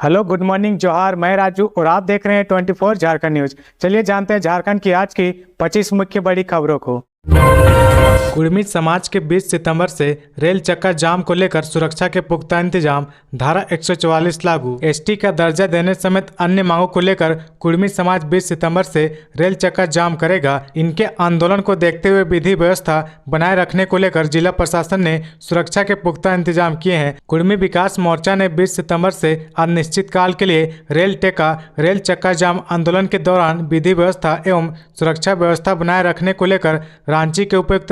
Hello, good morning, जोहार। मैं राजू और आप देख रहे हैं 24 झारखंड न्यूज। चलिए जानते हैं झारखंड की आज की 25 मुख्य बड़ी खबरों को। कुर्मी समाज के 20 सितंबर से रेल चक्का जाम को लेकर सुरक्षा के पुख्ता इंतजाम, धारा 144 लागू। एसटी का दर्जा देने समेत अन्य मांगों को लेकर कुर्मी समाज 20 सितंबर से रेल चक्का जाम करेगा। इनके आंदोलन को देखते हुए विधि व्यवस्था बनाए रखने को लेकर जिला प्रशासन ने सुरक्षा के पुख्ता इंतजाम किए हैं। कुर्मी विकास मोर्चा ने 20 सितंबर से अनिश्चितकाल के लिए रेल चक्का जाम आंदोलन के दौरान विधि व्यवस्था एवं सुरक्षा व्यवस्था बनाए रखने को लेकर रांची के उपायुक्त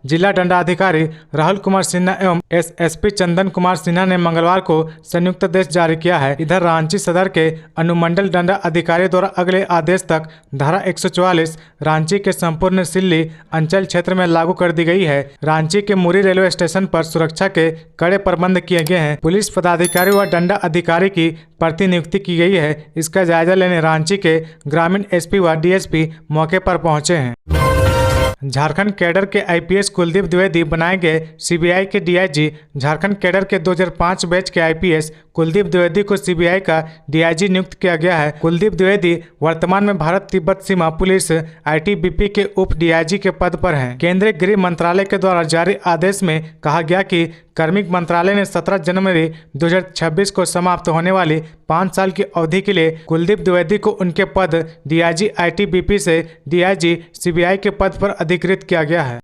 जिला दंडाधिकारी राहुल कुमार सिन्हा एवं एसएसपी चंदन कुमार सिन्हा ने मंगलवार को संयुक्त आदेश जारी किया है। इधर रांची सदर के अनुमंडल दंडाधिकारी द्वारा अगले आदेश तक धारा 144 रांची के संपूर्ण सिल्ली अंचल क्षेत्र में लागू कर दी गई है। रांची के मुरी रेलवे स्टेशन पर सुरक्षा के कड़े प्रबंध किए गए हैं। पुलिस पदाधिकारी व दंडाधिकारी की प्रतिनियुक्ति की गई है। इसका जायजा लेने रांची के ग्रामीण एसपी व डीएसपी मौके पर पहुंचे हैं। झारखंड कैडर के आईपीएस कुलदीप द्विवेदी बनाए गए सीबीआई के डीआईजी। झारखंड कैडर के 2005 बैच के आईपीएस कुलदीप द्विवेदी को सीबीआई का डीआईजी नियुक्त किया गया है। कुलदीप द्विवेदी वर्तमान में भारत तिब्बत सीमा पुलिस आईटीबीपी के उप डीआईजी के पद पर हैं। केंद्रीय गृह मंत्रालय के द्वारा जारी आदेश में कहा गया कि कार्मिक मंत्रालय ने 17 जनवरी 2026 को समाप्त होने वाली 5 साल की अवधि के लिए कुलदीप द्विवेदी को उनके पद डीआईजी आईटीबीपी से डीआईजी सीबीआई के पद पर अधिकृत किया गया है।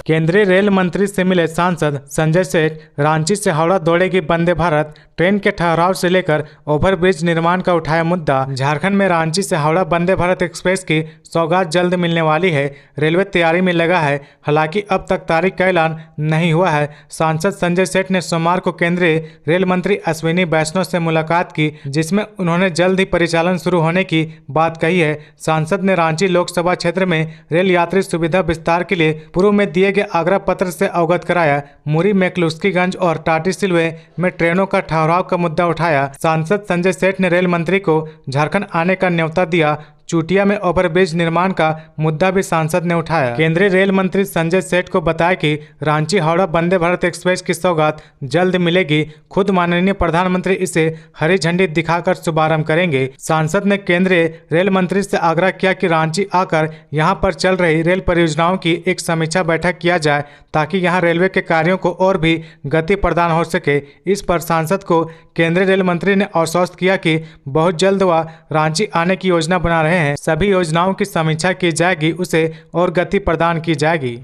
केंद्रीय रेल मंत्री से मिले सांसद संजय सेठ। रांची से हावड़ा दौड़ेगी वंदे भारत। ट्रेन के ठहराव से लेकर ओवरब्रिज निर्माण का उठाया मुद्दा। झारखंड में रांची से हावड़ा वंदे भारत एक्सप्रेस की सौगात जल्द मिलने वाली है। रेलवे तैयारी में लगा है, हालांकि अब तक तारीख का ऐलान नहीं हुआ है। सांसद संजय सेठ ने सोमवार को केंद्रीय रेल मंत्री अश्विनी वैष्णव से मुलाकात की, जिसमें उन्होंने जल्द ही परिचालन शुरू होने की बात कही है। सांसद ने रांची लोकसभा क्षेत्र में रेल यात्री सुविधा विस्तार के लिए पूर्व में दिए गए आग्रह पत्र से अवगत कराया। मुरी मैक्लुस्कीगंज और टाटीसिलवे में ट्रेनों का ठहराव का मुद्दा उठाया। सांसद संजय सेठ ने रेल मंत्री को झारखंड आने का न्योता दिया। चूटिया में ओवरब्रिज निर्माण का मुद्दा भी सांसद ने उठाया। केंद्रीय रेल मंत्री संजय सेठ को बताया कि रांची हावड़ा वंदे भारत एक्सप्रेस की सौगात जल्द मिलेगी। खुद माननीय प्रधानमंत्री इसे हरी झंडी दिखाकर शुभारंभ करेंगे। सांसद ने केंद्रीय रेल मंत्री से आग्रह किया कि रांची आकर यहां पर चल रही रेल परियोजनाओं की एक समीक्षा बैठक किया जाए, ताकि यहां रेलवे के कार्यों को और भी गति प्रदान हो सके। इस पर सांसद को केंद्रीय रेल मंत्री ने आश्वस्त किया कि बहुत जल्द वह रांची आने की योजना बना रहे हैं। सभी योजनाओं की समीक्षा की जाएगी, उसे और गति प्रदान की जाएगी।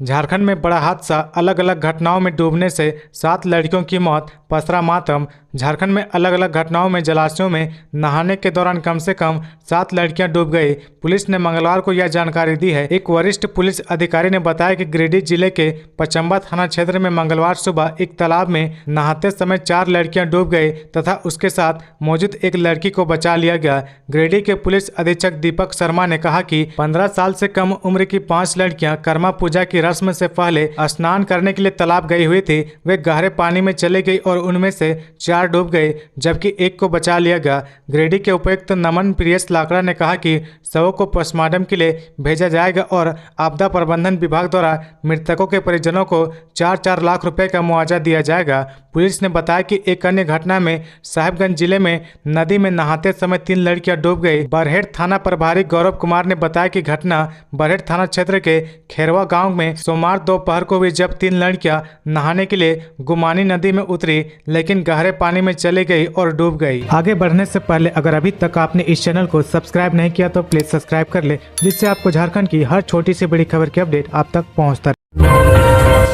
झारखंड में बड़ा हादसा, अलग अलग घटनाओं में डूबने से 7 लड़कियों की मौत, पसरा मातम। झारखंड में अलग अलग घटनाओं में जलाशयों में नहाने के दौरान कम से कम 7 लड़कियां डूब गई। पुलिस ने मंगलवार को यह जानकारी दी है। एक वरिष्ठ पुलिस अधिकारी ने बताया कि गिरिडीह जिले के पचम्बा थाना क्षेत्र में मंगलवार सुबह एक तालाब में नहाते समय 4 लड़कियां डूब गई तथा उसके साथ मौजूद एक लड़की को बचा लिया गया। गिरिडीह के पुलिस अधीक्षक दीपक शर्मा ने कहा कि 15 साल से कम उम्र की 5 लड़कियां कर्मा पूजा की रस्म से पहले स्नान करने के लिए तालाब गई हुई थी। वे गहरे पानी में चले गई और उनमें से 4 डूब गए, जबकि एक को बचा लिया गया। गिरिडीह के उपायुक्त नमन प्रियस लाकड़ा ने कहा कि शवों को पोस्टमार्टम के लिए भेजा जाएगा और आपदा प्रबंधन विभाग द्वारा मृतकों के परिजनों को 4-4 लाख रुपए का मुआवजा दिया जाएगा। पुलिस ने बताया कि एक अन्य घटना में साहिबगंज जिले में नदी में नहाते समय 3 लड़कियां डूब गई। बरहेट थाना प्रभारी गौरव कुमार ने बताया कि घटना बरहेट थाना क्षेत्र के खेरवा गांव में सोमवार दोपहर को हुई, जब 3 लड़कियां नहाने के लिए गुमानी नदी में उतरी, लेकिन गहरे पानी में चली गई और डूब गई। आगे बढ़ने से पहले अगर अभी तक आपने इस चैनल को सब्सक्राइब नहीं किया तो प्लीज सब्सक्राइब कर ले, जिससे आपको झारखंड की हर छोटी से बड़ी खबर की अपडेट आप तक पहुंचता रहे।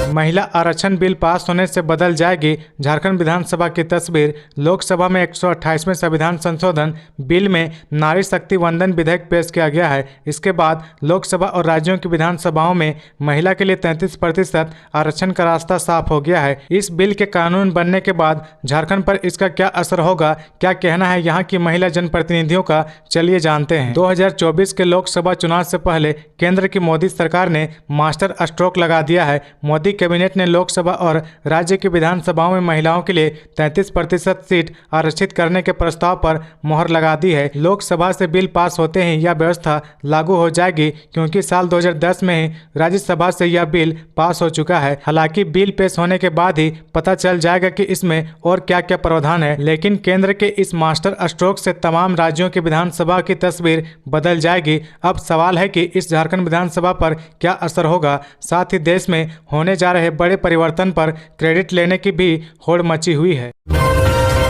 महिला आरक्षण बिल पास होने से बदल जाएगी झारखंड विधानसभा की तस्वीर। लोकसभा में 128वें संविधान संशोधन बिल में नारी शक्ति वंदन विधेयक पेश किया गया है। इसके बाद लोकसभा और राज्यों की विधानसभाओं में महिला के लिए 33% आरक्षण का रास्ता साफ हो गया है। इस बिल के कानून बनने के बाद झारखंड पर इसका क्या असर होगा, क्या कहना है यहाँ की महिला जनप्रतिनिधियों का, चलिए जानते हैं। 2024 के लोकसभा चुनाव से पहले केंद्र की मोदी सरकार ने मास्टर स्ट्रोक लगा दिया है। मोदी कैबिनेट ने लोकसभा और राज्य की विधानसभाओं में महिलाओं के लिए 33% सीट आरक्षित करने के प्रस्ताव पर मोहर लगा दी है। लोकसभा से बिल पास होते ही यह व्यवस्था लागू हो जाएगी, क्योंकि साल 2010 में ही राज्यसभा से यह बिल पास हो चुका है। हालांकि बिल पेश होने के बाद ही पता चल जाएगा कि इसमें और क्या क्या प्रावधान है, लेकिन केंद्र के इस मास्टर स्ट्रोक से तमाम राज्यों की विधानसभा की तस्वीर बदल जाएगी। अब सवाल है कि इस झारखंड विधानसभा पर क्या असर होगा। साथ ही देश में होने जा रहे बड़े परिवर्तन पर क्रेडिट लेने की भी होड़ मची हुई है।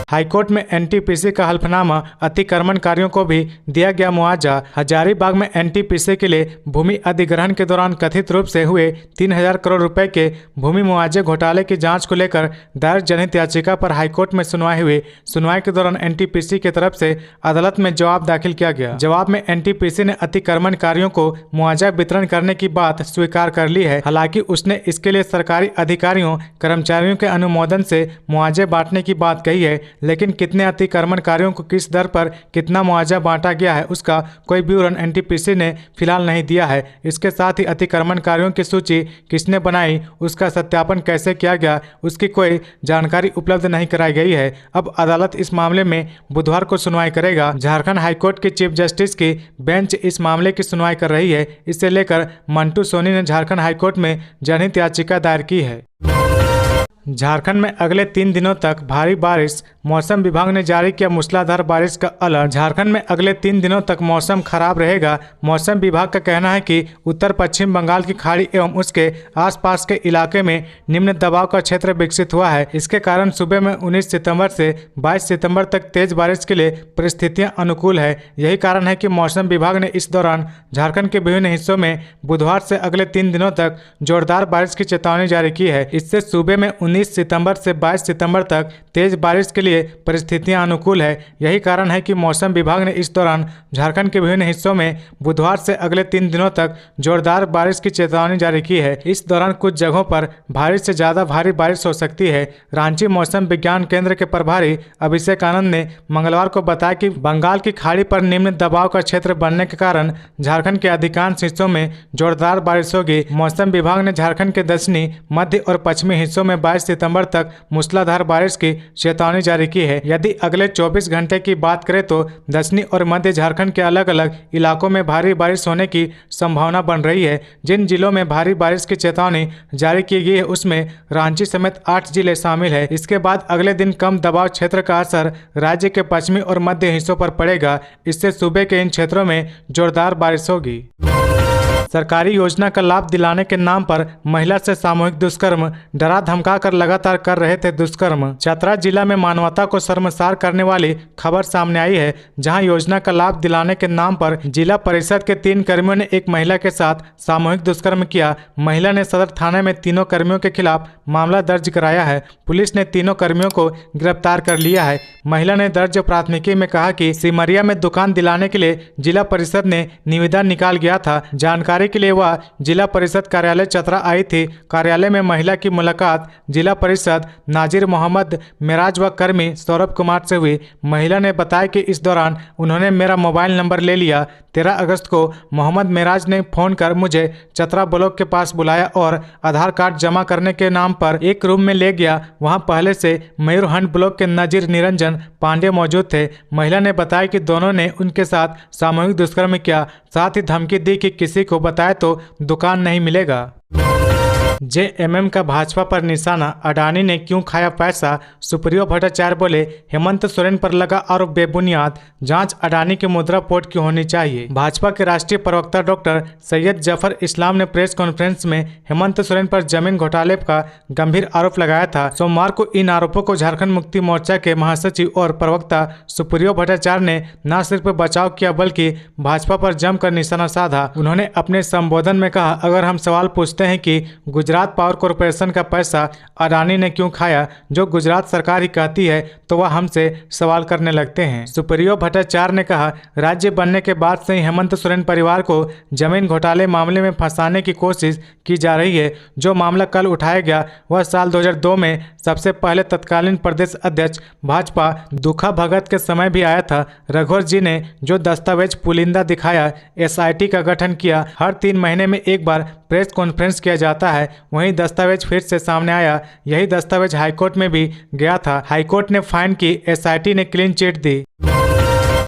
हाईकोर्ट में एनटीपीसी का हल्फनामा, अतिक्रमणकारियों को भी दिया गया मुआवजा। हजारीबाग में एनटीपीसी के लिए भूमि अधिग्रहण के दौरान कथित रूप से हुए 3000 करोड़ रुपए के भूमि मुआवजे घोटाले की जांच को लेकर दायर जनहित याचिका पर हाईकोर्ट में सुनवाई हुई। सुनवाई के दौरान एनटीपीसी की तरफ से अदालत में जवाब दाखिल किया गया। जवाब में एनटीपीसी ने अतिक्रमणकारियों को मुआवजा वितरण करने की बात स्वीकार कर ली है। हालांकि उसने इसके लिए सरकारी अधिकारियों कर्मचारियों के अनुमोदन से मुआवजे बांटने की बात कही है, लेकिन कितने अतिक्रमणकारियों को किस दर पर कितना मुआवजा बांटा गया है उसका कोई विवरण एनटीपीसी ने फिलहाल नहीं दिया है। इसके साथ ही अतिक्रमणकारियों की सूची किसने बनाई, उसका सत्यापन कैसे किया गया, उसकी कोई जानकारी उपलब्ध नहीं कराई गई है। अब अदालत इस मामले में बुधवार को सुनवाई करेगा। झारखंड हाईकोर्ट के चीफ जस्टिस की बेंच इस मामले की सुनवाई कर रही है। इससे लेकर मंटू सोनी ने झारखंड हाईकोर्ट में जनहित याचिका दायर की है। झारखंड में अगले 3 दिनों तक भारी बारिश, मौसम विभाग ने जारी किया मूसलाधार बारिश का अलर्ट। झारखंड में अगले 3 दिनों तक मौसम खराब रहेगा। मौसम विभाग का कहना है कि उत्तर पश्चिम बंगाल की खाड़ी एवं उसके आसपास के इलाके में निम्न दबाव का क्षेत्र विकसित हुआ है। इसके कारण सुबह में 19 सितंबर से 22 सितंबर तक तेज बारिश के लिए परिस्थितियां अनुकूल है। यही कारण है कि मौसम विभाग ने इस दौरान झारखंड के विभिन्न हिस्सों में बुधवार से अगले 3 दिनों तक जोरदार बारिश की चेतावनी जारी की है। इससे सूबे में 19 सितंबर से 22 सितंबर तक तेज बारिश के लिए परिस्थितियां अनुकूल है। यही कारण है कि मौसम विभाग ने इस दौरान झारखंड के विभिन्न हिस्सों में बुधवार से अगले 3 दिनों तक जोरदार बारिश की चेतावनी जारी की है। इस दौरान कुछ जगहों पर भारी से ज्यादा भारी बारिश हो सकती है। रांची मौसम विज्ञान केंद्र के प्रभारी अभिषेक आनंद ने मंगलवार को बताया कि बंगाल की खाड़ी पर निम्न दबाव का क्षेत्र बनने के कारण झारखंड के अधिकांश हिस्सों में जोरदार बारिश होगी। मौसम विभाग ने झारखंड के दक्षिणी, मध्य और पश्चिमी हिस्सों में 22 सितंबर तक मूसलाधार बारिश की चेतावनी जारी की है। यदि अगले 24 घंटे की बात करें तो दक्षिणी और मध्य झारखंड के अलग अलग इलाकों में भारी बारिश होने की संभावना बन रही है। जिन जिलों में भारी बारिश की चेतावनी जारी की गई है उसमें रांची समेत 8 जिले शामिल है। इसके बाद अगले दिन कम दबाव क्षेत्र का असर राज्य के पश्चिमी और मध्य हिस्सों पर पड़ेगा। इससे सूबे के इन क्षेत्रों में जोरदार बारिश होगी। सरकारी योजना का लाभ दिलाने के नाम पर महिला से सामूहिक दुष्कर्म, डरा धमका कर लगातार कर रहे थे दुष्कर्म। चतरा जिला में मानवता को शर्मसार करने वाली खबर सामने आई है, जहां योजना का लाभ दिलाने के नाम पर जिला परिषद के 3 कर्मियों ने एक महिला के साथ सामूहिक दुष्कर्म किया। महिला ने सदर थाने में तीनों कर्मियों के खिलाफ मामला दर्ज कराया है। पुलिस ने तीनों कर्मियों को गिरफ्तार कर लिया है। महिला ने दर्ज प्राथमिकी में कहा कि सिमरिया में दुकान दिलाने के लिए जिला परिषद ने निविदा निकाल गया था। जानकारी के लिए वह जिला परिषद कार्यालय चतरा आई थी। कार्यालय में महिला की मुलाकात जिला परिषद नाजिर मोहम्मद मेराज व कर्मी सौरभ कुमार से हुई। महिला ने बताया कि इस दौरान उन्होंने मेरा मोबाइल नंबर ले लिया। 13 अगस्त को मोहम्मद मेराज ने फोन कर मुझे चतरा ब्लॉक के पास बुलाया और आधार कार्ड जमा करने के नाम पर एक रूम में ले गया। वहां पहले से मयूरहंड ब्लॉक के नजीर निरंजन पांडे मौजूद थे। महिला ने बताया कि दोनों ने उनके साथ सामूहिक दुष्कर्म किया, साथ ही धमकी दी कि किसी को बताए तो दुकान नहीं मिलेगा। जेएमएम का भाजपा पर निशाना, अडानी ने क्यों खाया पैसा, सुप्रियो भट्टाचार्य बोले हेमंत सोरेन पर लगा आरोप बेबुनियाद, जांच अडानी की मुद्रा पोर्ट की होनी चाहिए। भाजपा के राष्ट्रीय प्रवक्ता डॉक्टर सैयद जफर इस्लाम ने प्रेस कॉन्फ्रेंस में हेमंत सोरेन पर जमीन घोटाले का गंभीर आरोप लगाया था। सोमवार को इन आरोपों को झारखंड मुक्ति मोर्चा के महासचिव और प्रवक्ता सुप्रियो भट्टाचार्य ने न सिर्फ बचाव किया बल्कि भाजपा पर जमकर निशाना साधा। उन्होंने अपने संबोधन में कहा, अगर हम सवाल पूछते हैं कि गुजरात पावर कॉरपोरेशन का पैसा अडानी ने क्यों खाया, जो गुजरात सरकार ही कहती है, तो वह हमसे सवाल करने लगते हैं। सुप्रियो भट्टाचार्य ने कहा, राज्य बनने के बाद से ही हेमंत सोरेन परिवार को जमीन घोटाले मामले में फंसाने की कोशिश की जा रही है। जो मामला कल उठाया गया वह साल 2002 में सबसे पहले तत्कालीन प्रदेश अध्यक्ष भाजपा दुखा भगत के समय भी आया था। रघुवर जी ने जो दस्तावेज पुलिंदा दिखाया, एसआईटी का गठन किया, हर 3 महीने में एक बार प्रेस कॉन्फ्रेंस किया जाता है, वही दस्तावेज फिर से सामने आया। यही दस्तावेज हाईकोर्ट में भी गया था, हाईकोर्ट ने फाइन की, एसआईटी ने क्लीन चिट दी।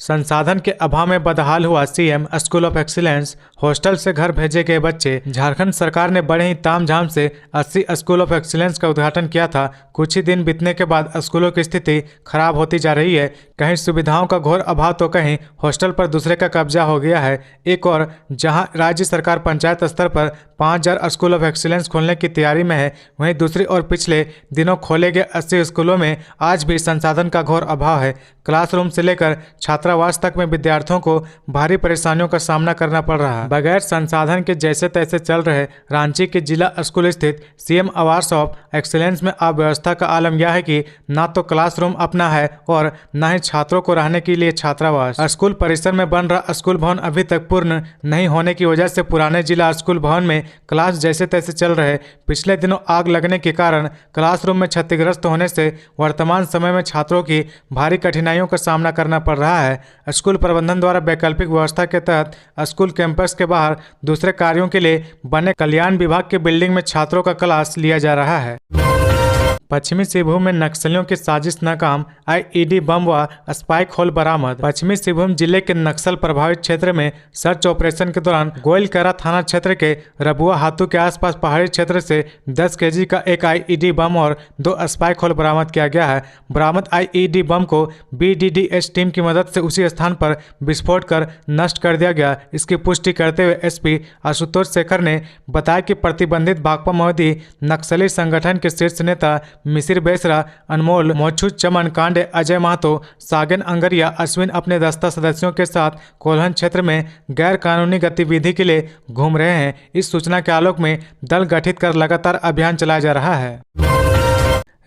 संसाधन के अभाव में बदहाल हुआ CM school of excellence, hostel से घर भेजे गए बच्चे। झारखंड सरकार ने बड़े ही तामझाम से 80 स्कूल ऑफ एक्सीलेंस का उद्घाटन किया था। कुछ ही दिन बीतने के बाद स्कूलों की स्थिति खराब होती जा रही है। कहीं सुविधाओं का घोर अभाव तो कहीं हॉस्टल पर दूसरे का कब्जा हो गया है। एक और जहां राज्य सरकार पंचायत स्तर पर 5000 स्कूल ऑफ एक्सीलेंस खोलने की तैयारी में है, वहीं दूसरी ओर पिछले दिनों खोले गए 80 स्कूलों में आज भी संसाधन का घोर अभाव है। क्लासरूम से लेकर छात्रावास तक में विद्यार्थियों को भारी परेशानियों का सामना करना पड़ रहा है। बगैर संसाधन के जैसे तैसे चल रहे रांची के जिला स्कूल स्थित सीएम अवार्ड्स ऑफ एक्सीलेंस में अव्यवस्था का आलम यह है कि ना तो क्लासरूम अपना है और न ही छात्रों को रहने के लिए छात्रावास। स्कूल परिसर में बन रहा स्कूल भवन अभी तक पूर्ण नहीं होने की वजह से पुराने जिला स्कूल भवन में क्लास जैसे तैसे चल रहे। पिछले दिनों आग लगने के कारण क्लासरूम में क्षतिग्रस्त होने से वर्तमान समय में छात्रों की भारी कठिनाइयों का सामना करना पड़ रहा है। स्कूल प्रबंधन द्वारा वैकल्पिक व्यवस्था के तहत स्कूल कैंपस के बाहर दूसरे कार्यों के लिए बने कल्याण विभाग के बिल्डिंग में छात्रों का क्लास लिया जा रहा है। पश्चिमी सिंहभूम में नक्सलियों की साजिश नाकाम, आईईडी बम व स्पाइक होल बरामद। पश्चिमी सिंहभूम जिले के नक्सल प्रभावित क्षेत्र में सर्च ऑपरेशन के दौरान गोइलकेरा थाना क्षेत्र के रबुआ हाथू के आसपास पहाड़ी क्षेत्र से 10 केजी का एक आईईडी बम और 2 स्पाइक होल बरामद किया गया है। बरामद आईईडी बम को बीडीडीएस टीम की मदद से उसी स्थान पर विस्फोट कर नष्ट कर दिया गया। इसकी पुष्टि करते हुए एसपी आशुतोष शेखर ने बताया कि प्रतिबंधित भाकपा माओवादी नक्सली संगठन के शीर्ष नेता मिसिर बेसरा, अनमोल, मोचू, चमन कांडे, अजय महतो, सागन अंगरिया, अश्विन अपने दस्ता सदस्यों के साथ कोल्हन क्षेत्र में गैर कानूनी गतिविधि के लिए घूम रहे हैं। इस सूचना के आलोक में दल गठित कर लगातार अभियान चलाया जा रहा है।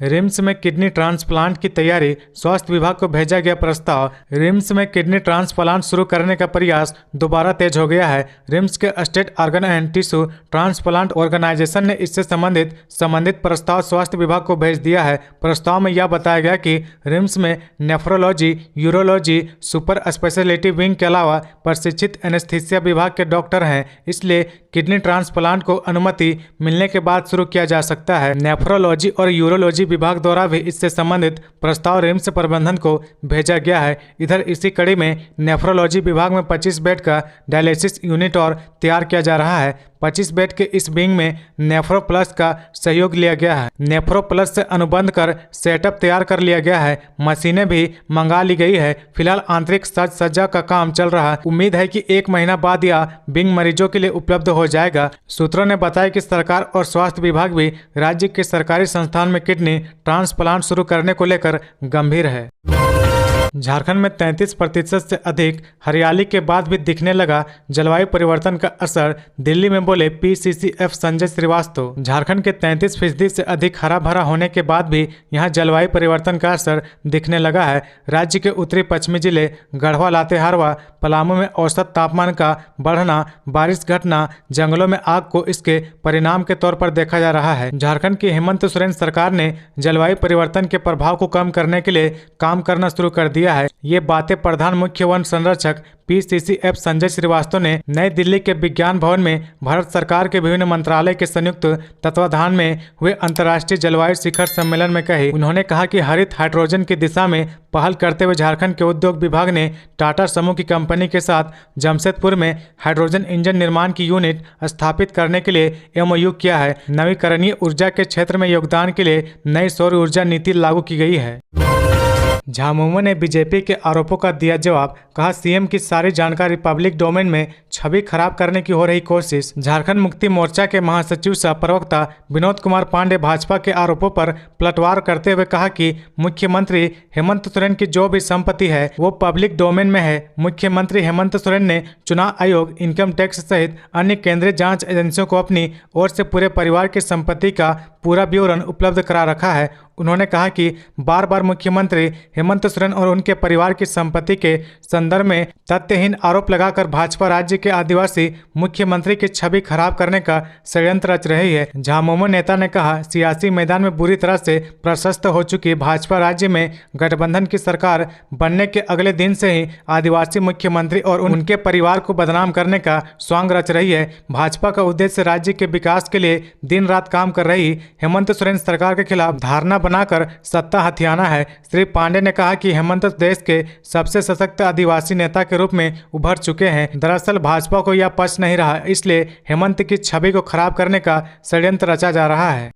रिम्स में किडनी ट्रांसप्लांट की तैयारी, स्वास्थ्य विभाग को भेजा गया प्रस्ताव। रिम्स में किडनी ट्रांसप्लांट शुरू करने का प्रयास दोबारा तेज हो गया है। रिम्स के state organ and tissue transplant organisation ने इससे संबंधित प्रस्ताव स्वास्थ्य विभाग को भेज दिया है। प्रस्ताव में यह बताया गया कि रिम्स में nephrology, urology, super speciality wing के अलावा प्रशिक्षित एनेस्थीसिया विभाग के डॉक्टर हैं, इसलिए किडनी ट्रांसप्लांट को अनुमति मिलने के बाद शुरू किया जा सकता है। नेफ्रोलॉजी और यूरोलॉजी विभाग द्वारा भी इससे संबंधित प्रस्ताव रिम्स प्रबंधन को भेजा गया है। इधर इसी कड़ी में नेफ्रोलॉजी विभाग में 25 बेड का डायलिसिस यूनिट और तैयार किया जा रहा है। 25 बेड के इस विंग में नेफ्रो प्लस का सहयोग लिया गया है। नेफ्रो प्लस से अनुबंध कर सेटअप तैयार कर लिया गया है। मशीनें भी मंगा ली गई है। फिलहाल आंतरिक साज सज्जा का काम चल रहा है। उम्मीद है कि 1 महीना बाद यह विंग मरीजों के लिए उपलब्ध हो जाएगा। सूत्रों ने बताया कि सरकार और स्वास्थ्य विभाग भी राज्य के सरकारी संस्थान में किडनी ट्रांसप्लांट शुरू करने को लेकर गंभीर है। झारखंड में 33% से अधिक हरियाली के बाद भी दिखने लगा जलवायु परिवर्तन का असर, दिल्ली में बोले पीसीसीएफ संजय श्रीवास्तव। झारखंड के 33% से अधिक हरा भरा होने के बाद भी यहां जलवायु परिवर्तन का असर दिखने लगा है। राज्य के उत्तरी पश्चिमी जिले गढ़वा, लातेहार व पलामू में औसत तापमान का बढ़ना, बारिश घटना, जंगलों में आग को इसके परिणाम के तौर पर देखा जा रहा है। झारखंड की हेमंत सोरेन सरकार ने जलवायु परिवर्तन के प्रभाव को कम करने के लिए काम करना शुरू कर दिया है। ये बातें प्रधान मुख्य वन संरक्षक पीसीसीएफ संजय श्रीवास्तव ने नई दिल्ली के विज्ञान भवन में भारत सरकार के विभिन्न मंत्रालय के संयुक्त तत्वाधान में हुए अंतर्राष्ट्रीय जलवायु शिखर सम्मेलन में कही। उन्होंने कहा कि हरित हाइड्रोजन की दिशा में पहल करते हुए झारखंड के उद्योग विभाग ने टाटा समूह की कंपनी के साथ जमशेदपुर में हाइड्रोजन इंजन निर्माण की यूनिट स्थापित करने के लिए एमओयू किया है। नवीकरणीय ऊर्जा के क्षेत्र में योगदान के लिए नई सौर ऊर्जा नीति लागू की गई है। झामुमो ने बीजेपी के आरोपों का दिया जवाब, कहा सीएम की सारी जानकारी पब्लिक डोमेन में छवि खराब करने की हो रही कोशिश। झारखंड मुक्ति मोर्चा के महासचिव सह प्रवक्ता विनोद कुमार पांडे भाजपा के आरोपों पर पलटवार करते हुए कहा कि मुख्यमंत्री हेमंत सोरेन की जो भी संपत्ति है वो पब्लिक डोमेन में है। मुख्यमंत्री हेमंत सोरेन ने चुनाव आयोग, इनकम टैक्स सहित अन्य केंद्रीय जांच एजेंसियों को अपनी ओर से पूरे परिवार की संपत्ति का पूरा विवरण उपलब्ध करा रखा है। उन्होंने कहा कि बार बार मुख्यमंत्री हेमंत सोरेन और उनके परिवार की संपत्ति के संदर्भ में तथ्यहीन आरोप लगाकर भाजपा राज्य के आदिवासी मुख्यमंत्री की छवि खराब करने का षड्यंत्र रच रही है। झामुमो नेता ने कहा, सियासी मैदान में बुरी तरह से प्रशस्त हो चुकी भाजपा राज्य में गठबंधन की सरकार बनने के अगले दिन से ही आदिवासी मुख्यमंत्री और उनके परिवार को बदनाम करने का स्वांग रच रही है। भाजपा का उद्देश्य राज्य के विकास के लिए दिन रात काम कर रही हेमंत सोरेन सरकार के खिलाफ धारणा बनाकर सत्ता हथियाना है। श्री पांडे ने कहा कि हेमंत देश के सबसे सशक्त आदिवासी नेता के रूप में उभर चुके हैं। दरअसल भाजपा को यह पच नहीं रहा, इसलिए हेमंत की छवि को खराब करने का षड्यंत्र रचा जा रहा है।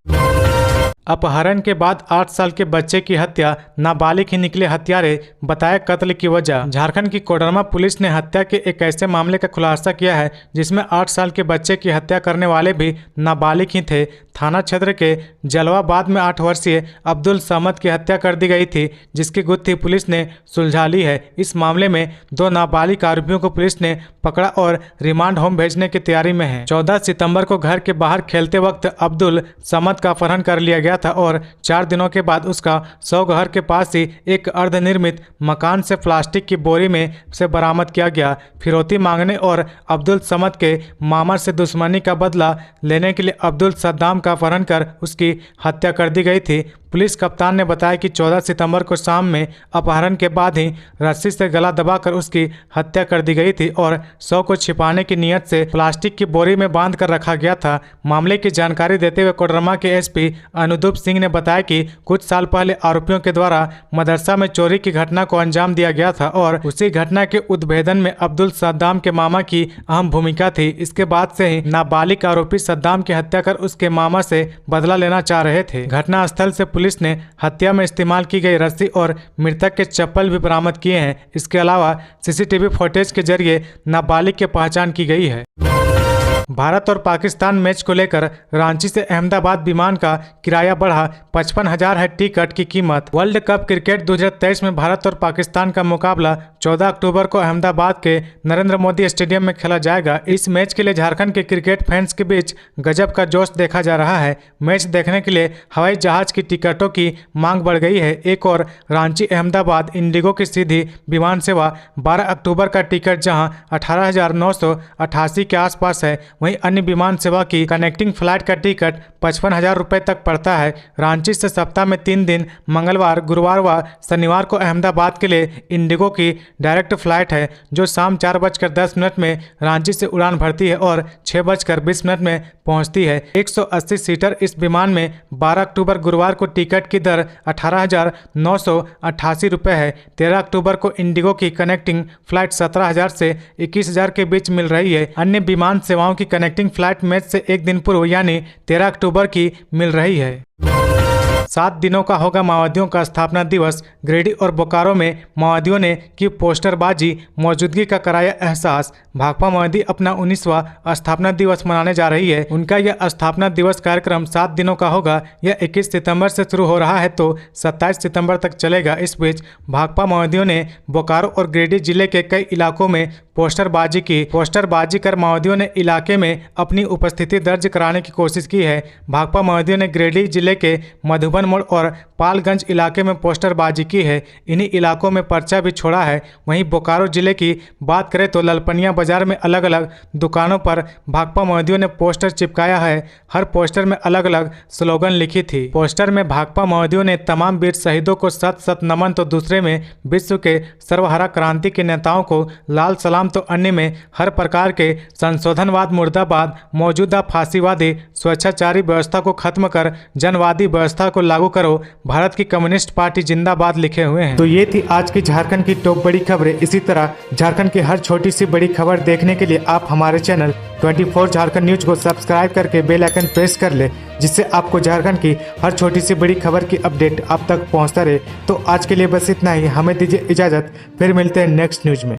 अपहरण के बाद 8 साल के बच्चे की हत्या, नाबालिग ही निकले हत्यारे, बताया कत्ल की वजह। झारखंड की कोडरमा पुलिस ने हत्या के एक ऐसे मामले का खुलासा किया है जिसमें 8 साल के बच्चे की हत्या करने वाले भी नाबालिग ही थे। थाना क्षेत्र के जलवाबाद में 8 वर्षीय अब्दुल समद की हत्या कर दी गई थी, जिसकी गुत्थी पुलिस ने सुलझा ली है। इस मामले में 2 नाबालिग आरोपियों को पुलिस ने पकड़ा और रिमांड होम भेजने की तैयारी में है। 14 सितंबर को घर के बाहर खेलते वक्त अब्दुल समद का अपहरण कर लिया गया था और 4 दिनों के बाद उसका शव घर के पास ही एक अर्धनिर्मित मकान से प्लास्टिक की बोरी में से बरामद किया गया। फिरौती मांगने और अब्दुल समद के मामा से दुश्मनी का बदला लेने के लिए अब्दुल सद्दाम का अपहरण कर उसकी हत्या कर दी गई थी। पुलिस कप्तान ने बताया कि 14 सितंबर को शाम में अपहरण के बाद ही रस्सी से गला दबाकर उसकी हत्या कर दी गई थी और शव को छिपाने की नीयत से प्लास्टिक की बोरी में बांध कर रखा गया था। मामले की जानकारी देते हुए कोडरमा के एसपी अनुदीप सिंह ने बताया कि कुछ साल पहले आरोपियों के द्वारा मदरसा में चोरी की घटना को अंजाम दिया गया था और उसी घटना के उद्भेदन में अब्दुल सद्दाम के मामा की अहम भूमिका थी। इसके बाद से ही नाबालिग आरोपी सद्दाम की हत्या कर उसके मामा से बदला लेना चाह रहे थे। घटनास्थल से पुलिस ने हत्या में इस्तेमाल की गई रस्सी और मृतक के चप्पल भी बरामद किए हैं। इसके अलावा सीसीटीवी फुटेज के जरिए नाबालिग की पहचान की गई है। भारत और पाकिस्तान मैच को लेकर रांची से अहमदाबाद विमान का किराया बढ़ा, 55,000 है टिकट की कीमत। वर्ल्ड कप क्रिकेट 2023 में भारत और पाकिस्तान का मुकाबला 14 अक्टूबर को अहमदाबाद के नरेंद्र मोदी स्टेडियम में खेला जाएगा। इस मैच के लिए झारखंड के क्रिकेट फैंस के बीच गजब का जोश देखा जा रहा है। मैच देखने के लिए हवाई जहाज की टिकटों की मांग बढ़ गई है। एक और रांची अहमदाबाद इंडिगो की सीधी विमान सेवा 12 अक्टूबर का टिकट जहां 18,988 के आसपास है, वहीं अन्य विमान सेवा की कनेक्टिंग फ्लाइट का टिकट 55,000 रुपये तक पड़ता है। रांची से सप्ताह में 3 दिन मंगलवार, गुरुवार व शनिवार को अहमदाबाद के लिए इंडिगो की डायरेक्ट फ्लाइट है जो शाम 4:10 में रांची से उड़ान भरती है और 6:20 में पहुंचती है। 180 सीटर इस विमान में 12 अक्टूबर गुरुवार को टिकट की दर 18,988 रुपये है। 13 अक्टूबर को इंडिगो की कनेक्टिंग फ्लाइट 17,000 से 21,000 के बीच मिल रही है। अन्य विमान सेवाओं की कनेक्टिंग फ्लाइट मैच से एक दिन पूर्व यानी 13 अक्टूबर की मिल रही है। 7 दिनों का होगा माओवादियों का स्थापना दिवस। गिरिडीह और बोकारो में माओवादियों ने की पोस्टरबाजी, मौजूदगी का कराया एहसास। भाकपा माओवादी अपना 19वां स्थापना दिवस मनाने जा रही है। उनका यह स्थापना दिवस कार्यक्रम 7 दिनों का होगा। यह 21 सितंबर से शुरू हो रहा है तो 27 सितंबर तक चलेगा। इस बीच भाकपा माओवादियों ने बोकारो और गिरिडीह जिले के कई इलाकों में पोस्टरबाजी की। पोस्टरबाजी कर माओवादियों ने इलाके में अपनी उपस्थिति दर्ज कराने की कोशिश की है। भाकपा माओवादियों ने गिरिडीह जिले के मधुबन मोड़ और पालगंज इलाके में पोस्टरबाजी की है। इन्हीं इलाकों में पर्चा भी छोड़ा है। वहीं बोकारो जिले की बात करें तो ललपनिया बाजार में अलग अलग दुकानों पर भाकपा माओवादियों ने पोस्टर चिपकाया है। हर पोस्टर में अलग अलग स्लोगन लिखी थी। पोस्टर में भाकपा माओवादियों ने तमाम वीर शहीदों को सत सत नमन तो दूसरे में विश्व के सर्वहरा क्रांति के नेताओं को लाल सलाम तो अन्य में हर प्रकार के संशोधनवाद मुर्दाबाद, मौजूदा फांसीवादी स्वेच्छाचारी व्यवस्था को खत्म कर जनवादी व्यवस्था को लागू करो, भारत की कम्युनिस्ट पार्टी जिंदाबाद लिखे हुए हैं। तो ये थी आज की झारखंड की टॉप बड़ी खबरें। इसी तरह झारखंड की हर छोटी सी बड़ी खबर देखने के लिए आप हमारे चैनल 24 झारखंड न्यूज को सब्सक्राइब करके बेल आइकन प्रेस कर ले, जिससे आपको झारखंड की हर छोटी सी बड़ी खबर की अपडेट आप तक पहुंचता रहे। तो आज के लिए बस इतना ही। हमें दीजिए इजाजत, फिर मिलते हैं नेक्स्ट न्यूज में।